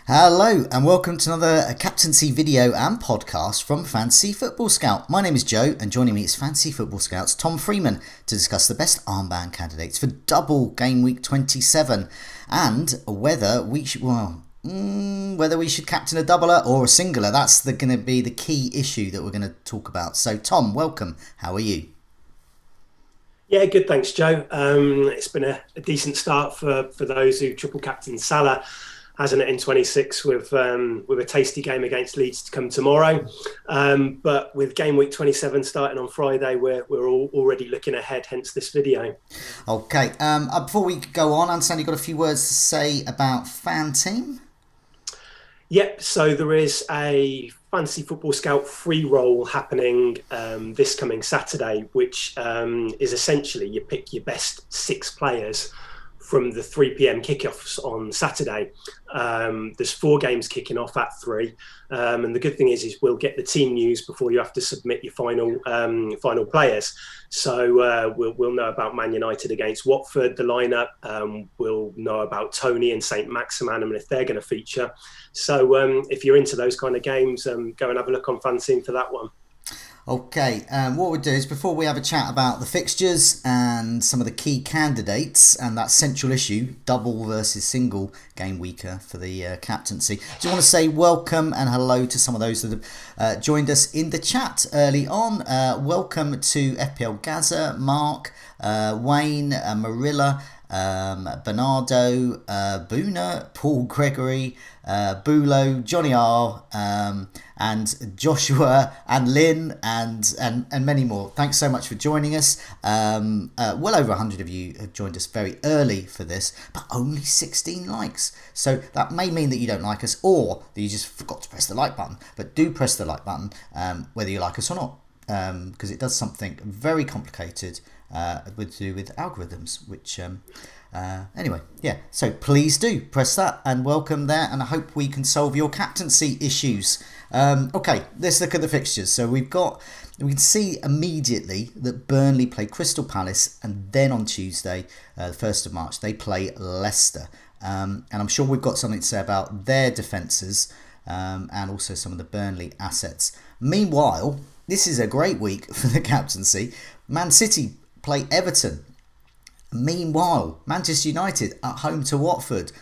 Hello and welcome to another Captaincy video and podcast from Fantasy Football Scout. My name is Joe and joining me is Fantasy Football Scout's Tom Freeman to discuss the best armband candidates for double game week 27 and whether we should, whether we should captain a doubler or a singular. That's going to be the key issue that we're going to talk about. So Tom, welcome. How are you? Yeah, good. Thanks, Joe. It's been a decent start for those who triple captain Salah, hasn't it, in 26 with a tasty game against Leeds to come tomorrow. But with game week 27 starting on Friday, we're all already looking ahead, hence this video. Okay. Before we go on, I understand you've got a few words to say about Fan Team. Yep, so there is a Fantasy Football Scout free roll happening this coming Saturday, which is essentially you pick your best 6 players from the 3 p.m. kickoffs on Saturday. There's 4 games kicking off at 3. And the good thing is we'll get the team news before you have to submit your final players. So we'll know about Man United against Watford, the lineup. We'll know about Tony and St. Maximin and if they're going to feature. So if you're into those kind of games, go and have a look on Fanzine for that one. Okay, what we'll do is before we have a chat about the fixtures and some of the key candidates and that central issue, double versus single game weeker for the captaincy, do you want to say welcome and hello to some of those that have joined us in the chat early on? Welcome to FPL Gaza, Mark, Wayne, Marilla, Bernardo, Boona, Paul Gregory, Bulo, Johnny R, and Joshua and Lynn and many more. Thanks so much for joining us. Well over 100 of you have joined us very early for this, but only 16 likes. So that may mean that you don't like us or that you just forgot to press the like button. But do press the like button whether you like us or not, because it does something very complicated to do with algorithms, which anyway, yeah, so please do press that and welcome there, and I hope we can solve your captaincy issues. Okay, let's look at the fixtures. So we can see immediately that Burnley play Crystal Palace, and then on Tuesday, the 1st of March, they play Leicester, and I'm sure we've got something to say about their defences and also some of the Burnley assets. Meanwhile, this is a great week for the captaincy. Man City play Everton. Meanwhile, Manchester United at home to Watford.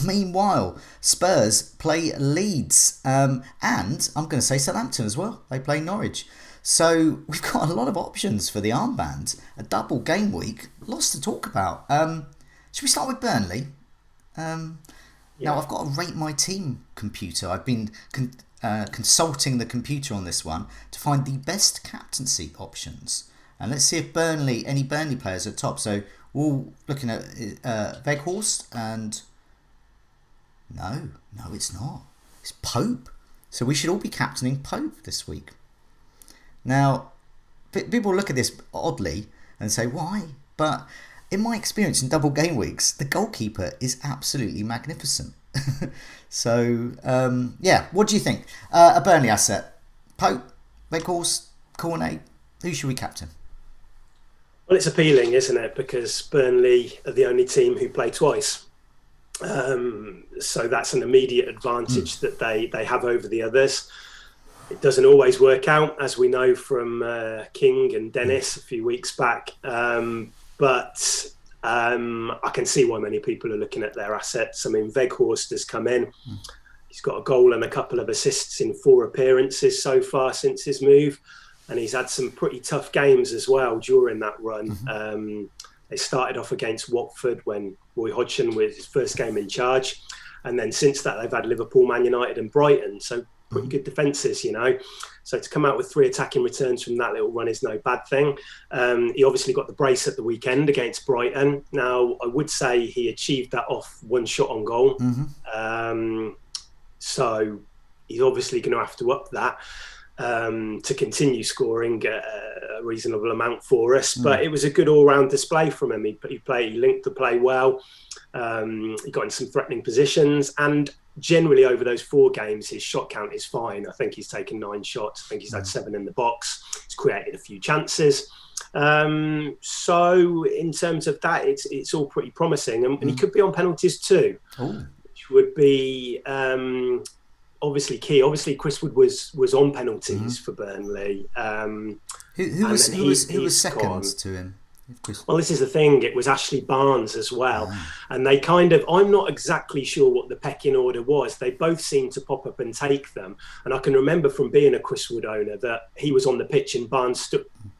Meanwhile, Spurs play Leeds. And I'm going to say Southampton as well. They play Norwich. So we've got a lot of options for the armband. A double game week. Lots to talk about. Should we start with Burnley? Now, I've got to rate my team computer. I've been consulting the computer on this one to find the best captaincy options. And let's see if any Burnley players are top. So we're looking at Weghorst, and no, it's not. It's Pope. So we should all be captaining Pope this week. Now, people look at this oddly and say, why? But in my experience in double game weeks, the goalkeeper is absolutely magnificent. So, yeah, what do you think? A Burnley asset, Pope, Weghorst, Cornet, who should we captain? Well, it's appealing, isn't it? Because Burnley are the only team who play twice. So that's an immediate advantage that they have over the others. It doesn't always work out, as we know from King and Dennis a few weeks back. But I can see why many people are looking at their assets. I mean, Weghorst has come in. He's got a goal and a couple of assists in 4 appearances so far since his move. And he's had some pretty tough games as well during that run. They started off against Watford when Roy Hodgson was his first game in charge. And then since that, they've had Liverpool, Man United and Brighton. So pretty good defences, you know. So to come out with 3 attacking returns from that little run is no bad thing. He obviously got the brace at the weekend against Brighton. Now, I would say he achieved that off 1 shot on goal. So he's obviously going to have to up that to continue scoring a reasonable amount for us. But it was a good all-round display from him. He linked the play well. He got in some threatening positions, and generally over those 4 games, his shot count is fine. I think he's taken 9 shots. I think he's had 7 in the box. He's created a few chances. So in terms of that, it's all pretty promising, and he could be on penalties too, would be obviously key. Obviously, Chris Wood was on penalties for Burnley. Who was second to him? Well, this is the thing. It was Ashley Barnes as well. And they I'm not exactly sure what the pecking order was. They both seemed to pop up and take them. And I can remember from being a Chris Wood owner that he was on the pitch and Barnes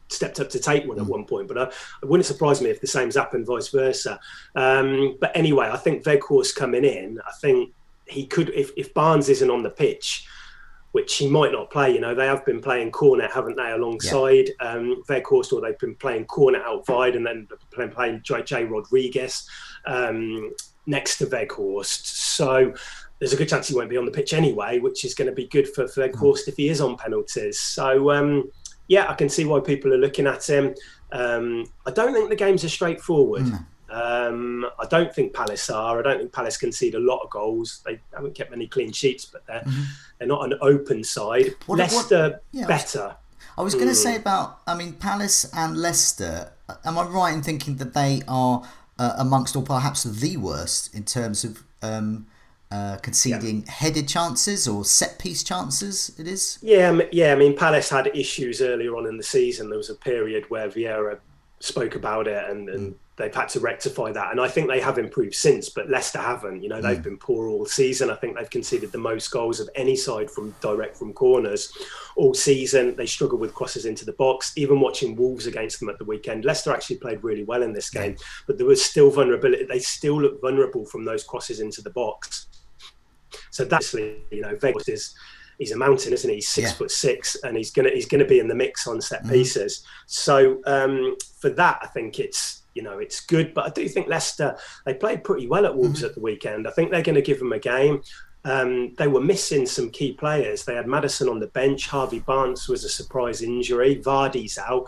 stepped up to take one at one point. But it wouldn't surprise me if the same's happened vice versa. But anyway, I think Weghorst coming in, I think he could, if Barnes isn't on the pitch, which he might not play. They have been playing Cornet, haven't they, alongside Weghorst, or they've been playing Cornet out wide and then playing J. Rodriguez next to Weghorst. So there's a good chance he won't be on the pitch anyway, which is going to be good for Weghorst if he is on penalties. So, I can see why people are looking at him. I don't think the games are straightforward. I don't think Palace are. I don't think Palace concede a lot of goals. They haven't kept many clean sheets, but they're not an open side. Leicester, better. I was going to say about, Palace and Leicester, am I right in thinking that they are amongst, or perhaps the worst in terms of conceding headed chances or set piece chances? It is. Palace had issues earlier on in the season. There was a period where Vieira spoke about it and they've had to rectify that, and I think they have improved since, but Leicester haven't. They've been poor all season. I think they've conceded the most goals of any side from corners all season. They struggle with crosses into the box. Even watching Wolves against them at the weekend, Leicester actually played really well in this game, but there was still vulnerability. They still look vulnerable from those crosses into the box. So that's, Weghorst he's a mountain, isn't he? He's 6'6", and he's gonna be in the mix on set pieces. So for that, I think it's good. But I do think Leicester, they played pretty well at Wolves at the weekend. I think they're going to give them a game. They were missing some key players. They had Maddison on the bench. Harvey Barnes was a surprise injury. Vardy's out,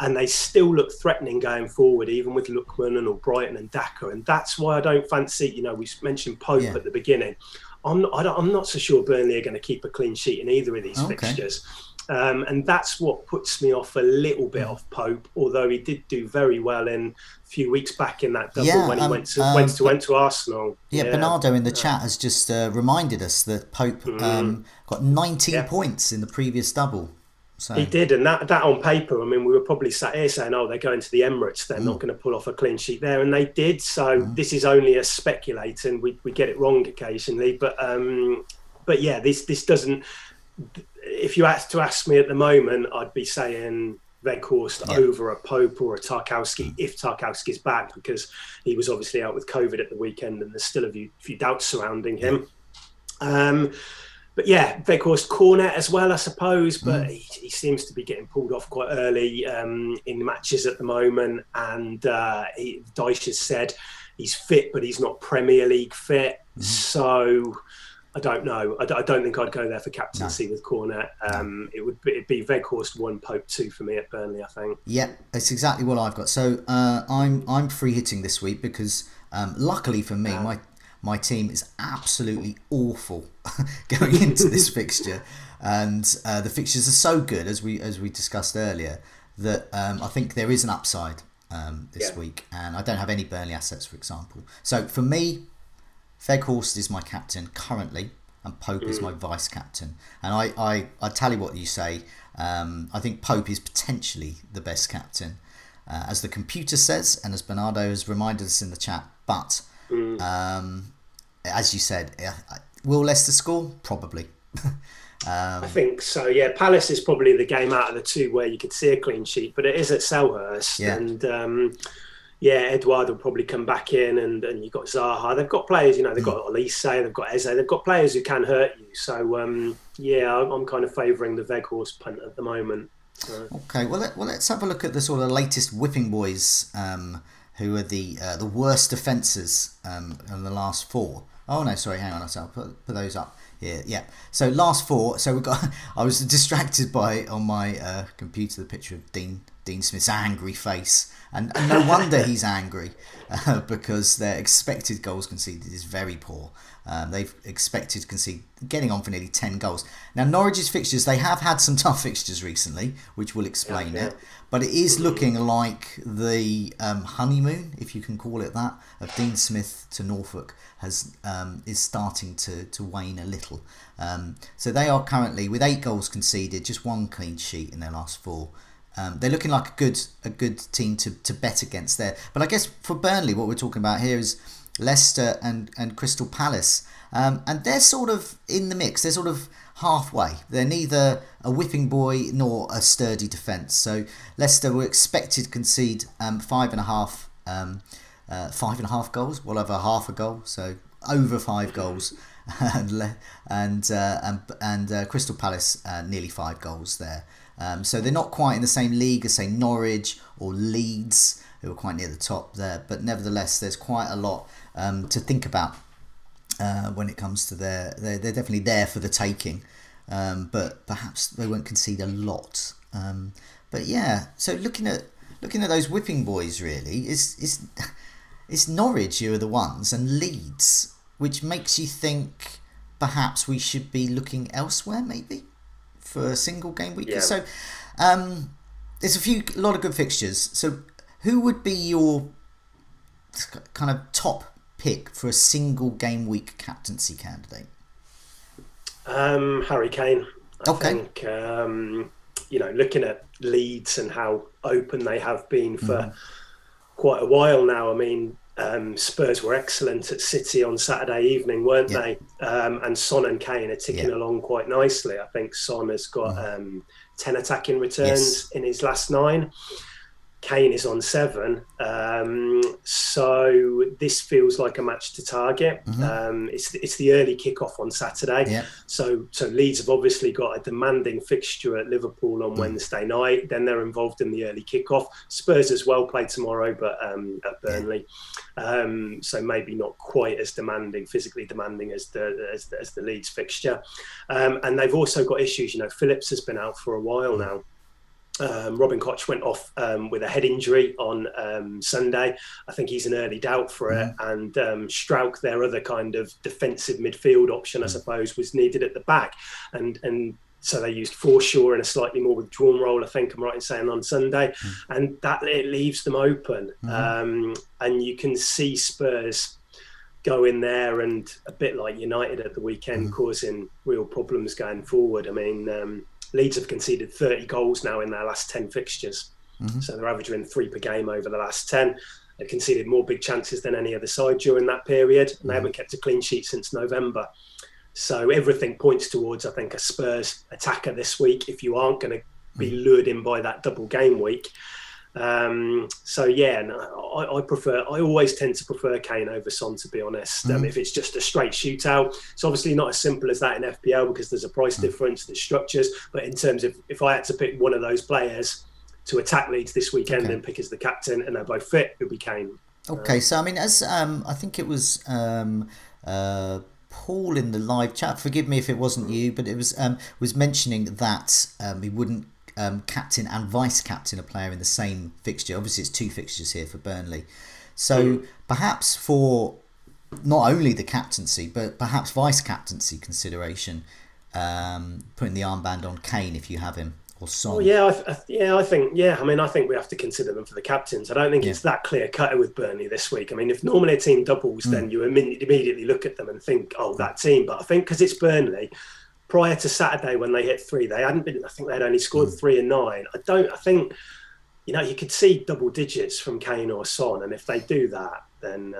and they still look threatening going forward, even with Lookman and Albrighton and Daka. And that's why I don't fancy. We mentioned Pope at the beginning. I'm not so sure Burnley are going to keep a clean sheet in either of these fixtures. And that's what puts me off a little bit off Pope, although he did do very well in a few weeks back in that double when he went to Arsenal. Bernardo in the chat has just reminded us that Pope got 19 points in the previous double. So. He did, and that on paper, we were probably sat here saying, they're going to the Emirates, they're not going to pull off a clean sheet there, and they did. So this is only us speculating. We get it wrong occasionally, but this doesn't. If you had to ask me at the moment, I'd be saying Weghorst over a Pope or a Tarkowski if Tarkowski's back, because he was obviously out with COVID at the weekend, and there's still a few doubts surrounding him. But Weghorst, Cornet as well, I suppose, but he seems to be getting pulled off quite early in matches at the moment. And Dyche has said he's fit, but he's not Premier League fit. So I don't know. I don't think I'd go there for captaincy with Cornet. It'd be Weghorst 1, Pope 2 for me at Burnley, I think. Yeah, it's exactly what I've got. So I'm free hitting this week because luckily for me, my team is absolutely awful going into this fixture, and the fixtures are so good as we discussed earlier that I think there is an upside this week, and I don't have any Burnley assets, for example. So for me, Weghorst is my captain currently, and Pope is my vice captain. And I tally what you say. I think Pope is potentially the best captain, as the computer says, and as Bernardo has reminded us in the chat. But as you said, will Leicester score? Probably. I think so. Yeah, Palace is probably the game out of the two where you could see a clean sheet, but it is at Selhurst, and Edouard will probably come back in, and you've got Zaha. They've got players, they've got Olise, they've got Eze, they've got players who can hurt you. So I'm kind of favouring the Weghorst punt at the moment. So. Okay, well let's have a look at the sort of latest whipping boys, who are the worst defences in the last 4. Oh no, sorry, hang on, I'll put those up here. Yeah, so last 4. So we've got. I was distracted by on my computer the picture of Dean Dean Smith's angry face. And no wonder he's angry, because their expected goals conceded is very poor. They've expected to concede, getting on for nearly 10 goals. Now, Norwich's fixtures, they have had some tough fixtures recently, which will explain it. But it is looking like the honeymoon, if you can call it that, of Dean Smith to Norfolk is starting to wane a little. So they are currently, with 8 goals conceded, just 1 clean sheet in their last 4. They're looking like a good team to bet against there. But I guess for Burnley, what we're talking about here is Leicester and Crystal Palace. And they're sort of in the mix. They're sort of halfway. They're neither a whipping boy nor a sturdy defence. So Leicester were expected to concede 5.5 goals, well over half a goal, so over 5 goals. and Crystal Palace nearly 5 goals there. So they're not quite in the same league as, say, Norwich or Leeds, who are quite near the top there. But nevertheless, there's quite a lot to think about when it comes to they're definitely there for the taking. But perhaps they won't concede a lot. But yeah, so looking at those whipping boys, really, it's Norwich who are the ones, and Leeds, which makes you think perhaps we should be looking elsewhere, maybe, for a single game week. Yeah. So there's a lot of good fixtures. So who would be your kind of top pick for a single game week captaincy candidate? Harry Kane. I think, looking at Leeds and how open they have been for quite a while now. I mean, Spurs were excellent at City on Saturday evening, weren't they? And Son and Kane are ticking along quite nicely. I think Son has got 10 attacking returns in his last 9. Kane is on 7. So this feels like a match to target. It's the early kickoff on Saturday. So Leeds have obviously got a demanding fixture at Liverpool on Wednesday night. Then they're involved in the early kickoff. Spurs as well play tomorrow, but at Burnley. So maybe not quite as demanding, physically demanding as the Leeds fixture. And they've also got issues. Phillips has been out for a while now. Robin Koch went off with a head injury on Sunday. I think he's an early doubt for it. And Strauch, their other kind of defensive midfield option, I suppose, was needed at the back. And so they used Forshaw in a slightly more withdrawn role, I think I'm right in saying, on Sunday. And that it leaves them open. And you can see Spurs go in there and, a bit like United at the weekend, causing real problems going forward. I mean, Leeds have conceded 30 goals now in their last 10 fixtures. So they're averaging 3 per game over the last 10. They've conceded more big chances than any other side during that period. And they haven't kept a clean sheet since November. So everything points towards, I think, a Spurs attacker this week, if you aren't going to be lured in by that double game week. So yeah, I always tend to prefer Kane over Son, to be honest. If it's just a straight shootout, it's obviously not as simple as that in FPL because there's a price difference, there's structures. But in terms of, if I had to pick one of those players to attack Leeds this weekend and pick as the captain, and they're both fit, it would be Kane. So I mean, as I think it was Paul in the live chat, forgive me if it wasn't you, but it was mentioning that he wouldn't captain and vice captain a player in the same fixture. Obviously, it's 2 fixtures here for Burnley. So perhaps for not only the captaincy, but perhaps vice captaincy consideration, putting the armband on Kane if you have him, or Son. I think we have to consider them for the captains. I don't think it's that clear cut with Burnley this week. I mean, if normally a team doubles, then you immediately look at them and think, oh, that team. But I think because it's Burnley, prior to Saturday when they hit 3, they hadn't been. I think they'd only scored 3 and 9. I think you could see double digits from Kane or Son, and if they do that, then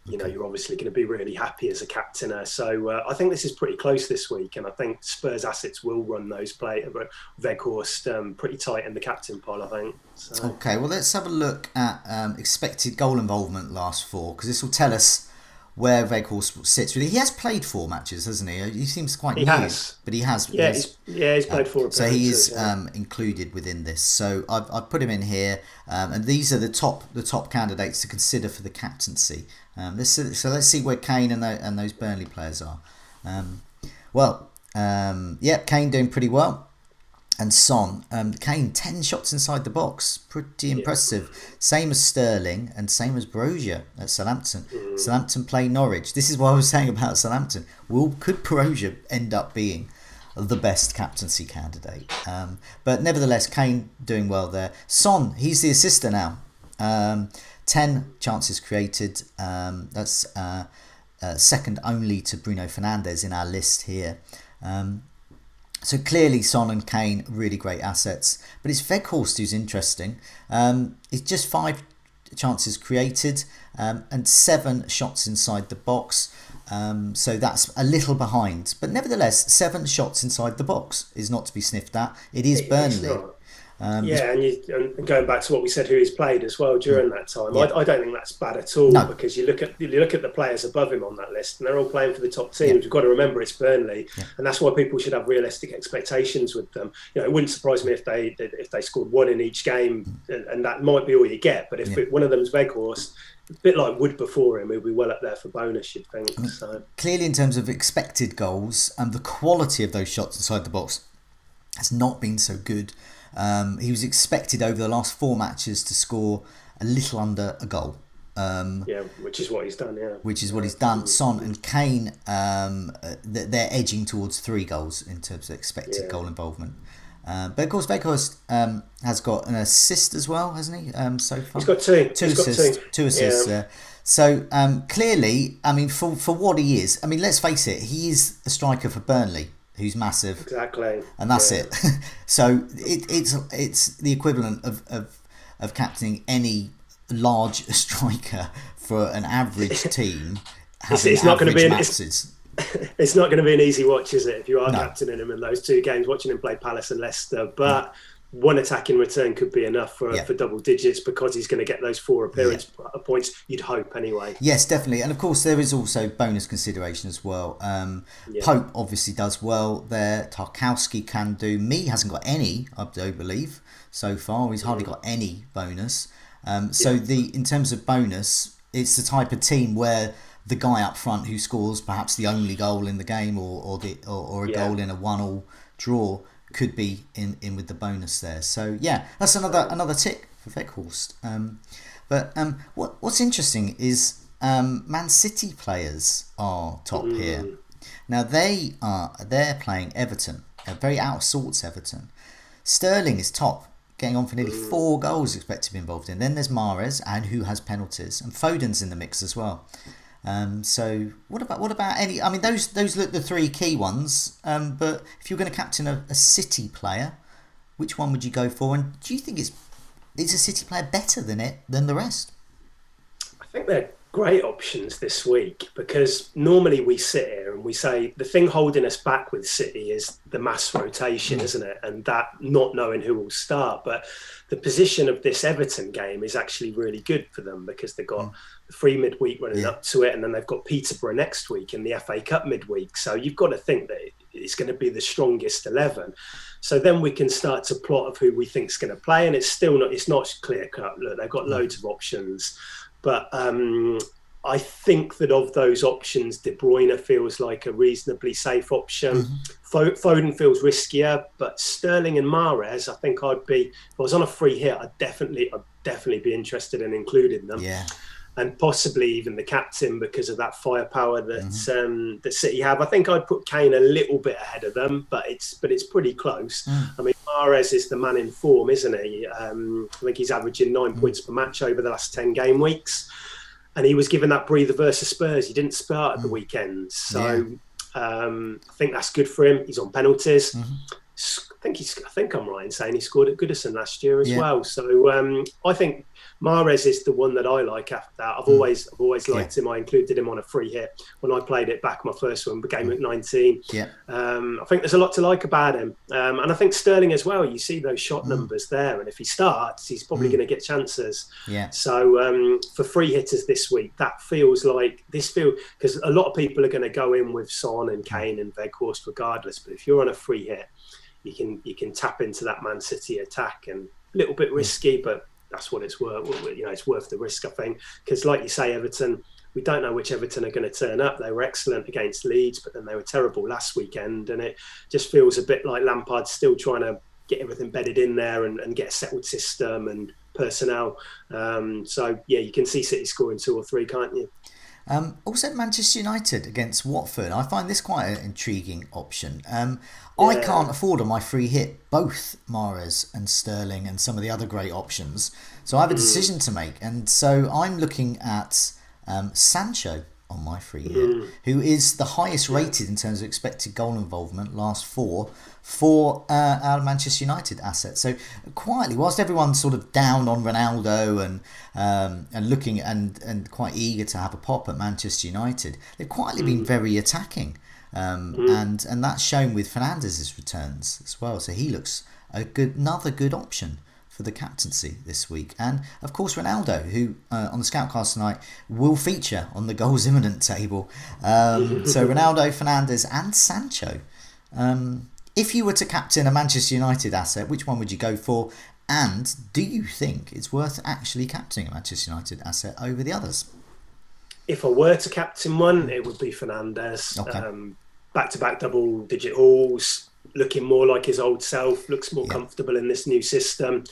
you're obviously going to be really happy as a captainer. So I think this is pretty close this week, and I think Spurs assets will run those Weghorst pretty tight in the captain pile, I think. So. Okay, well, let's have a look at expected goal involvement last 4, because this will tell us where Weghorst sits. Really, he has played 4 matches, hasn't he? He seems quite new, but he has. He's played 4. So he is included within this. So I've put him in here, and these are the top candidates to consider for the captaincy. Let's see where Kane and those Burnley players are. Kane doing pretty well. And Son, Kane, 10 shots inside the box. Pretty impressive. Same as Sterling and same as Brozier at Southampton. Southampton play Norwich. This is what I was saying about Southampton. Could Brozier end up being the best captaincy candidate? But nevertheless, Kane doing well there. Son, he's the assister now. 10 chances created. That's second only to Bruno Fernandes in our list here. So clearly Son and Kane, really great assets. But it's Weghorst who's interesting. It's just 5 chances created and 7 shots inside the box. So that's a little behind. But nevertheless, 7 shots inside the box is not to be sniffed at. It is Burnley. And going back to what we said, who he's played as well during that time, I don't think that's bad at all. Because you look at the players above him on that list, and they're all playing for the top teams. We've got to remember it's Burnley, and that's why people should have realistic expectations with them. It wouldn't surprise me if they scored 1 in each game, and that might be all you get. But if one of them's Weghorst, a bit like Wood before him, he'll be well up there for bonus, you'd think. Clearly, in terms of expected goals and the quality of those shots inside the box has not been so good. He was expected over the last 4 matches to score a little under a goal. Which is what he's done. Which is what he's done. Son and Kane, they're edging towards 3 goals in terms of expected goal involvement. But of course, Weghorst has got an assist as well, hasn't he? So far, he's got 2. Two assists. So clearly, I mean, for what he is, I mean, let's face it, he is a striker for Burnley, who's massive, exactly, and that's it. So it's the equivalent of captaining any large striker for an average team. It's not going to be it's not going to be an easy watch, is it? If you are captaining him in those 2 games, watching him play Palace and Leicester, but. One attacking return could be enough for double digits because he's going to get those 4 appearance points, you'd hope anyway. Yes, definitely. And of course, there is also bonus consideration as well. Pope obviously does well there. Tarkowski can do. Me hasn't got any, I do believe, so far. He's hardly got any bonus. In terms of bonus, it's the type of team where the guy up front who scores perhaps the only goal in the game or a goal in a 1-1 draw could be in with the bonus there. So that's another tick for Weghorst. But what's interesting is Man City players are top here. Now they're playing Everton, a very out of sorts Everton. Sterling is top, getting on for nearly 4 goals expected to be involved in. Then there's Mahrez, and who has penalties, and Foden's in the mix as well. So what about any? I mean, those look the 3 key ones. But if you're going to captain a City player, which one would you go for? And do you think is a City player better than the rest? I think they're great options this week because normally we sit here and we say the thing holding us back with City is the mass rotation, isn't it? And that not knowing who will start. But the position of this Everton game is actually really good for them because they've got the free midweek running up to it, and then they've got Peterborough next week in the FA Cup midweek. So you've got to think that it's going to be the strongest 11. So then we can start to plot of who we think is going to play, and it's not clear cut. Look, they've got loads of options, but I think that of those options, De Bruyne feels like a reasonably safe option. Foden feels riskier, but Sterling and Mahrez, I think if I was on a free hit, I'd definitely be interested in including them. Yeah. And possibly even the captain because of that firepower that City have. I think I'd put Kane a little bit ahead of them, but it's pretty close. I mean, Mahrez is the man in form, isn't he? I think he's averaging 9 points per match over the last 10 game weeks. And he was given that breather versus Spurs. He didn't start at the weekend. So I think that's good for him. He's on penalties. I think I'm right in saying he scored at Goodison last year as well. So I think Mahrez is the one that I like after that. I've always liked him. I included him on a free hit when I played it back, my first one, Game Week 19. I think there's a lot to like about him. And I think Sterling as well. You see those shot numbers there. And if he starts, he's probably going to get chances. So for free hitters this week, that feels like because a lot of people are going to go in with Son and Kane and Weghorst regardless. But if you're on a free hit, you can tap into that Man City attack, and a little bit risky, but that's what it's worth. It's worth the risk, I think, because like you say, Everton, we don't know which Everton are going to turn up. They were excellent against Leeds, but then they were terrible last weekend, and it just feels a bit like Lampard's still trying to get everything bedded in there and get a settled system and personnel. So yeah, you can see City scoring 2 or 3, can't you? Also, Manchester United against Watford. I find this quite an intriguing option. I can't afford on my free hit both Mahrez and Sterling and some of the other great options. So I have a decision to make. And so I'm looking at Sancho on my free hit, who is the highest rated in terms of expected goal involvement, last 4, for our Manchester United assets. So quietly, whilst everyone's sort of down on Ronaldo and looking and quite eager to have a pop at Manchester United, they've quietly been very attacking, and that's shown with Fernandez's returns as well. So he looks another good option for the captaincy this week. And of course Ronaldo, who on the Scoutcast tonight will feature on the goals imminent table. So Ronaldo, Fernandez and Sancho. If you were to captain a Manchester United asset, which one would you go for? And do you think it's worth actually captaining a Manchester United asset over the others? If I were to captain one, it would be Fernandez. Okay. Back-to-back double-digit hauls, looking more like his old self, looks more comfortable in this new system,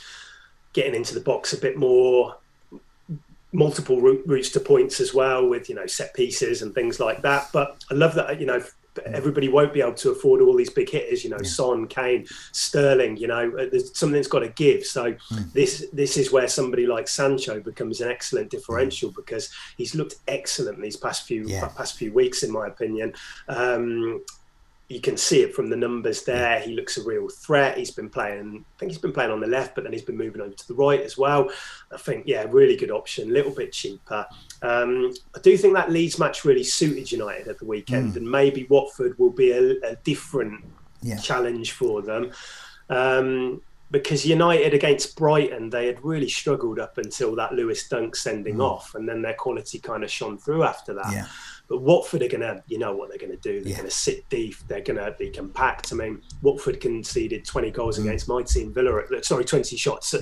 getting into the box a bit more, multiple routes to points as well with, set pieces and things like that. But I love that, everybody won't be able to afford all these big hitters, Son, Kane, Sterling, there's something's got to give. So this is where somebody like Sancho becomes an excellent differential, because he's looked excellent these past few weeks, in my opinion. You can see it from the numbers there. He looks a real threat. I think he's been playing on the left, but then he's been moving over to the right as well. I think, really good option, a little bit cheaper. I do think that Leeds match really suited United at the weekend, and maybe Watford will be a different challenge for them. Because United against Brighton, they had really struggled up until that Lewis Dunk sending off, and then their quality kind of shone through after that. Yeah. But Watford are going to, what they're going to do. They're going to sit deep. They're going to be compact. I mean, Watford conceded 20 goals against my team, Villa. 20 shots.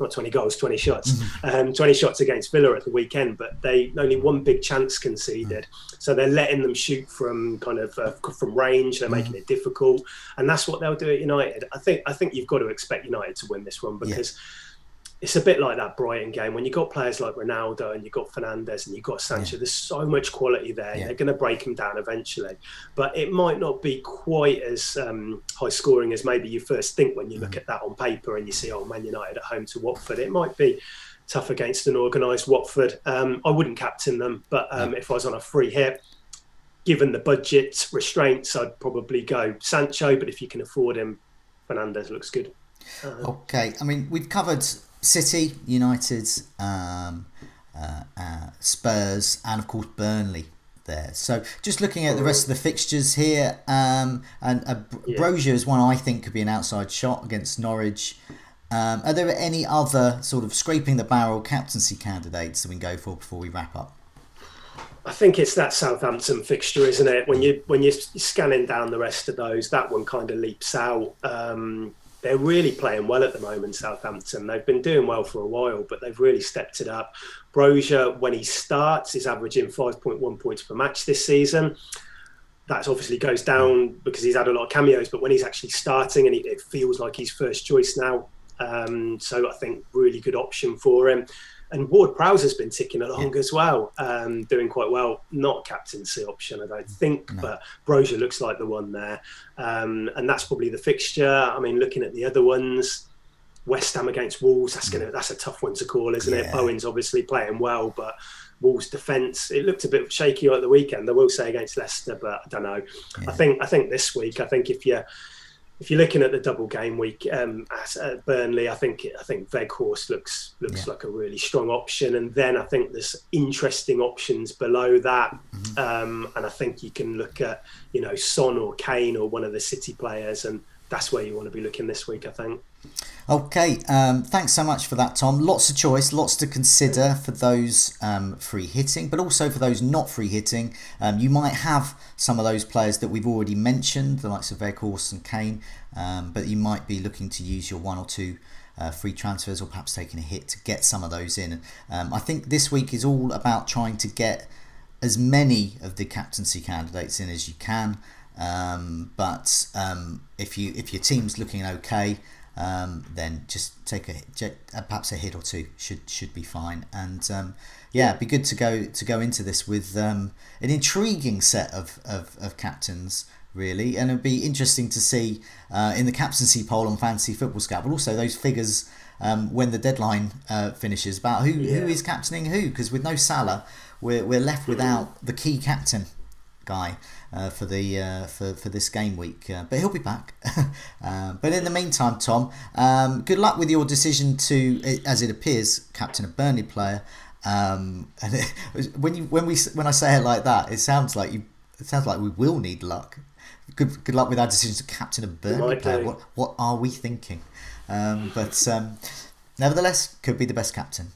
Not 20 goals, 20 shots. 20 shots against Villa at the weekend, but they only one big chance conceded. So they're letting them shoot from from range. They're making it difficult, and that's what they'll do at United. I think you've got to expect United to win this one, because it's a bit like that Brighton game when you've got players like Ronaldo and you've got Fernandez and you've got Sancho. There's so much quality there. They're going to break them down eventually, but it might not be quite as high scoring as maybe you first think when you look at that on paper and you see, Man United at home to Watford. It might be tough against an organised Watford. I wouldn't captain them, but if I was on a free hit, given the budget restraints, I'd probably go Sancho, but if you can afford him, Fernandez looks good. Okay, I mean, we've covered City, United, Spurs, and of course Burnley there. So just looking at the rest of the fixtures here, Brozier is one I think could be an outside shot against Norwich. Are there any other sort of scraping the barrel captaincy candidates that we can go for before we wrap up? I think it's that Southampton fixture, isn't it? When you're scanning down the rest of those, that one kind of leaps out. They're really playing well at the moment, Southampton. They've been doing well for a while, but they've really stepped it up. Brozier, when he starts, is averaging 5.1 points per match this season. That obviously goes down because he's had a lot of cameos, but when he's actually starting, and it feels like he's first choice now. So I think really good option for him. And Ward-Prowse has been ticking along as well, doing quite well. Not a captaincy option, I don't think, but Brozier looks like the one there. And that's probably the fixture. I mean, looking at the other ones, West Ham against Wolves, that's a tough one to call, isn't it? Bowen's obviously playing well, but Wolves' defence, it looked a bit shaky at the weekend, I will say, against Leicester, but I don't know. I think this week, if you're looking at the double game week at Burnley, I think Weghorst looks like a really strong option, and then I think there's interesting options below that, and I think you can look at Son or Kane or one of the City players, and that's where you want to be looking this week, I think. Okay, thanks so much for that, Tom. Lots of choice, lots to consider for those free hitting, but also for those not free hitting. You might have some of those players that we've already mentioned, the likes of Weghorst and Kane, but you might be looking to use your one or two free transfers, or perhaps taking a hit to get some of those in. I think this week is all about trying to get as many of the captaincy candidates in as you can. But if your team's looking okay, then just take perhaps a hit or two should be fine. And it'd be good to go into this with an intriguing set of captains, really, and it'd be interesting to see in the captaincy poll on Fantasy Football Scout, but also those figures when the deadline finishes about who is captaining who, because with no Salah, we're left without the key captain guy for this game week, but he'll be back. But in the meantime, Tom, good luck with your decision to, as it appears, captain a Burnley player. And when I say it like that, it sounds like we will need luck. Good luck with our decision to captain a Burnley player. What are we thinking? But nevertheless, could be the best captain.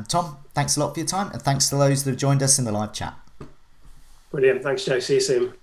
Tom, thanks a lot for your time, and thanks to those that have joined us in the live chat. Brilliant. Thanks, Joe. See you soon.